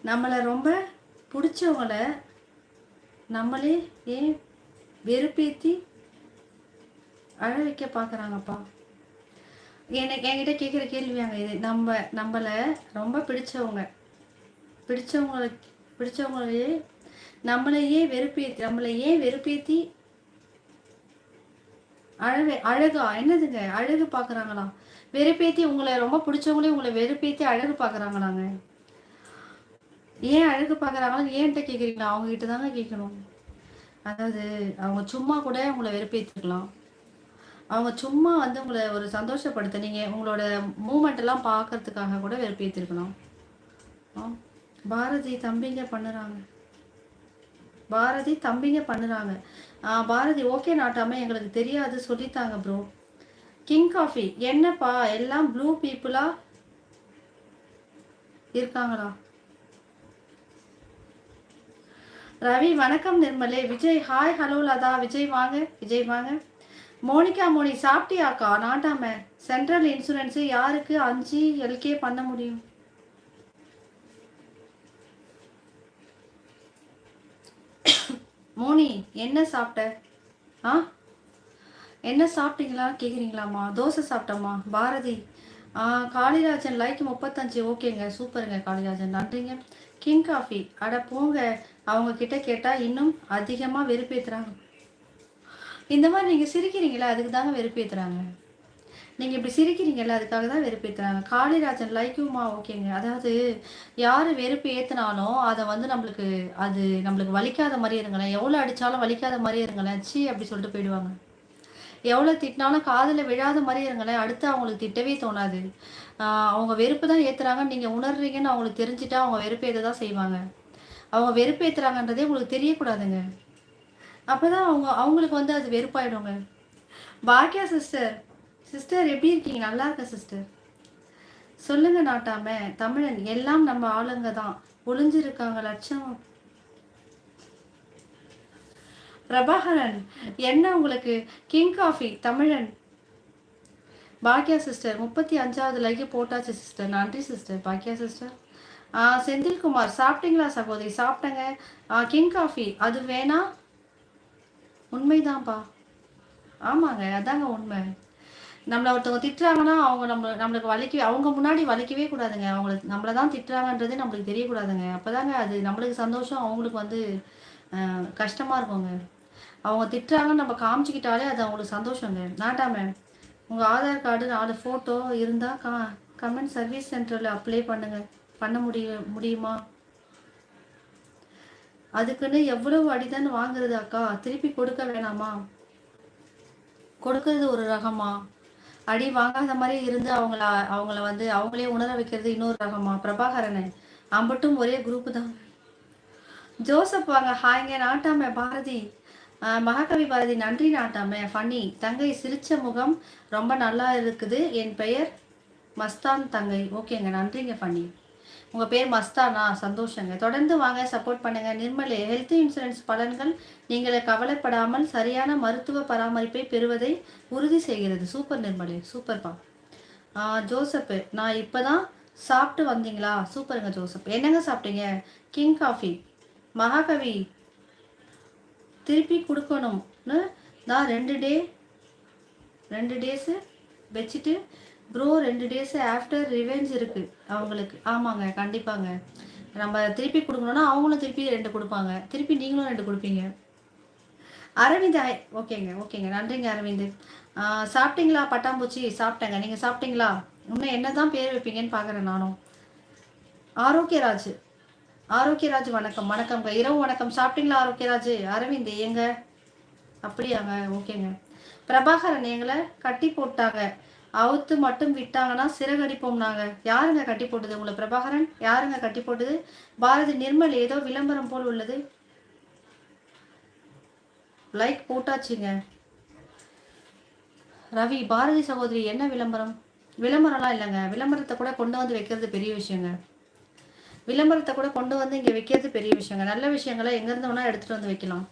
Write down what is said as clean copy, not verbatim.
நம்மளை ரொம்ப பிடிச்சவங்கள நம்மளே ஏன் வெறுப்பேற்றி அழ வைக்க பார்க்குறாங்கப்பா. என்கிட்ட கேட்குற கேள்வியாங்க இது. நம்மளை ரொம்ப பிடிச்சவங்களையே நம்மளையே வெறுப்பேற்றி அழகா என்னதுங்க அழகு பார்க்குறாங்களாம். வெறுப்பேற்றி உங்களை ரொம்ப பிடிச்சவங்களே உங்களை வெறுப்பேற்றி அழகு பார்க்குறாங்களாங்க. ஏன் அழகு பார்க்குறாங்களான்னு ஏன்ட்ட கேட்குறீங்களா? அவங்ககிட்ட தாங்க கேட்கணும். அதாவது அவங்க சும்மா கூட உங்களை வெறுப்பேற்றிருக்கலாம். அவங்க சும்மா வந்து உங்களை ஒரு சந்தோஷப்படுத்த நீங்கள் உங்களோட மூமெண்ட் எல்லாம் பார்க்கறதுக்காக கூட வெறுப்பேற்றிருக்கலாம். பாரதி தம்பிங்க பண்ணுறாங்க. பாரதி ஓகே நாட்டாமல் எங்களுக்கு தெரியாது சொல்லித்தாங்க ப்ரோ. கிங் காஃபி என்னப்பா எல்லாம் ப்ளூ பீப்புளா இருக்காங்களா? ரவி வணக்கம். நிர்மலே விஜய் ஹாய் ஹலோ லதா விஜய் வாங்க. மோனிகா மோனி சாப்பிட்டியாக்கா? நாட்டாம சென்ட்ரல் இன்சூரன்ஸு யாருக்கு 5 LK பண்ண முடியும்? மோனி என்ன சாப்பிட்ட? என்ன சாப்பிட்டீங்களா கேட்குறீங்களாம்மா? தோசை சாப்பிட்டம்மா. பாரதி காளிராஜன் லைக் 35. ஓகேங்க சூப்பருங்க காளிராஜன், நன்றிங்க. கிங் காஃபி அட போங்க, அவங்க கிட்ட கேட்டால் இன்னும் அதிகமாக வெறுப்பேற்றுறாங்க. இந்த மாதிரி நீங்கள் சிரிக்கிறீங்களா அதுக்கு தாங்க வெறுப்பேற்றுறாங்க. நீங்கள் இப்படி சிரிக்கிறீங்களா அதுக்காக தான் வெறுப்பேற்றுறாங்க. காளிராஜன் லைக்குமா ஓகேங்க. அதாவது யார் வெறுப்பு ஏற்றினாலும் அதை வந்து நம்மளுக்கு வலிக்காத மாதிரி இருங்களேன். எவ்வளோ அடித்தாலும் வலிக்காத மாதிரி இருங்களேன். சி அப்படி சொல்லிட்டு போயிடுவாங்க. எவ்வளோ திட்டினாலும் காதில் விழாத மாதிரி இருங்களேன். அடுத்து அவங்களுக்கு திட்டவே தோணாது. அவங்க வெறுப்பு தான் ஏற்றுறாங்கன்னு நீங்கள் உணர்றீங்கன்னு அவங்களுக்கு தெரிஞ்சுட்டா அவங்க வெறுப்பேற்ற தான் செய்வாங்க. அவங்க வெறுப்பேற்றுறாங்கன்றதே உங்களுக்கு தெரியக்கூடாதுங்க. அப்போ தான் அவங்களுக்கு வந்து அது வெறுப்பாயிடுங்க. பாக்கியா சிஸ்டர் எப்படி இருக்கீங்க? நல்லா இருக்க சிஸ்டர். சொல்லுங்க நாட்டாம தமிழன் எல்லாம் நம்ம ஆளுங்க தான் ஒளிஞ்சிருக்காங்க லட்சம். பிரபாகரன் என்ன உங்களுக்கு? கிங் காஃபி தமிழன். பாக்கியா சிஸ்டர் 35வது லைக் போட்டாச்சு சிஸ்டர். நன்றி சிஸ்டர் பாக்கியா சிஸ்டர். செந்தில்குமார் சாப்பிட்டீங்களா சகோதரி? சாப்பிட்டேங்க. கிங் காஃபி அது வேணா உண்மைதான்ப்பா. ஆமாங்க அதாங்க உண்மை. நம்மளை ஒருத்தவங்க திட்டுறாங்கன்னா அவங்க நம்மளுக்கு அவங்க முன்னாடி வலிக்கவே கூடாதுங்க. நம்மளை தான் திட்டுறாங்கன்றதே நம்மளுக்கு தெரியக்கூடாதுங்க. அப்போதாங்க அது நம்மளுக்கு சந்தோஷம், அவங்களுக்கு வந்து கஷ்டமாக இருக்குங்க. அவங்க திட்டுறாங்கன்னு நம்ம காமிச்சிக்கிட்டாலே அது அவங்களுக்கு சந்தோஷங்க. நாட்டாம உங்கள் ஆதார் கார்டு 4 ஃபோட்டோ இருந்தால் கமெண்ட் சர்வீஸ் சென்டரில் அப்ளை பண்ண முடியுமா? அதுக்குன்னு எவ்வளவு அடிதான் வாங்குறது அக்கா? திருப்பி கொடுக்க வேணாமா? கொடுக்கறது ஒரு ரகமா? அடி வாங்காத மாதிரி இருந்து அவங்கள வந்து அவங்களே உணர வைக்கிறது இன்னொரு ரகமா? பிரபாகரனை அம்பட்டும் ஒரே குரூப்பு தான். ஜோசப் வாங்க ஹாய்ங்க. நாட்டாம பாரதி மகாகவி பாரதி நன்றி நாட்டாம. ஃபனி தங்கை சிரிச்ச முகம் ரொம்ப நல்லா இருக்குது. என் பெயர் மஸ்தான் தங்கை. ஓகேங்க நன்றிங்க ஃபனி. உங்கள் பேர் மஸ்தானா? சந்தோஷங்க. தொடர்ந்து வாங்க சப்போர்ட் பண்ணுங்க. நிர்மலே ஹெல்த் இன்சூரன்ஸ் பலன்கள் நீங்கள் கவலைப்படாமல் சரியான மருத்துவ பராமரிப்பை பெறுவதை உறுதி செய்கிறது. சூப்பர் நிர்மலே சூப்பர்ப்பா. ஜோசப்பு நான் இப்போ தான் சாப்பிட்டு வந்தீங்களா? சூப்பருங்க ஜோசப். என்னங்க சாப்பிட்டீங்க? King coffee. மகாகவி திருப்பி கொடுக்கணும்னு நான் 2 டேஸு வச்சுட்டு ப்ரோ 2 டேஸ் ஆஃப்டர் ரிவெஞ்ச் இருக்குது அவங்களுக்கு. ஆமாங்க கண்டிப்பாங்க. நம்ம திருப்பி கொடுக்கணுன்னா அவங்களும் திருப்பி 2 கொடுப்பாங்க, திருப்பி நீங்களும் 2 கொடுப்பீங்க. அரவிந்த் ஓகேங்க நன்றிங்க அரவிந்த். சாப்பிட்டீங்களா பட்டாம்பூச்சி? சாப்பிட்டேங்க. நீங்கள் சாப்பிட்டீங்களா? இன்னும் என்ன தான் பேர் வைப்பீங்கன்னு பார்க்குறேன் நானும். ஆரோக்கியராஜ் வணக்கம்ங்க. இரவு வணக்கம். சாப்பிட்டீங்களா ஆரோக்கியராஜ்? அரவிந்த் எங்க? அப்படியாங்க ஓகேங்க. பிரபாகரன் எங்களை கட்டி போட்டாங்க, அவுத்து மட்டும் விட்டாங்கன்னா சிறகடிப்போம் நாங்க. யாருங்க கட்டி போட்டது உங்களை? பிரபாகரன் யாருங்க கட்டி போட்டது? பாரதி நிர்மல் ஏதோ விளம்பரம் போல் உள்ளது. லைக் போட்டாச்சுங்க. ரவி பாரதி சகோதரி என்ன விளம்பரம்லாம் இல்லைங்க. விளம்பரத்தை கூட கொண்டு வந்து வைக்கிறது பெரிய விஷயங்க. விளம்பரத்தை கூட கொண்டு வந்து இங்கே வைக்கிறது பெரிய விஷயங்க. நல்ல விஷயங்களை எங்கேருந்து வேணால் எடுத்துகிட்டு வந்து வைக்கலாம்.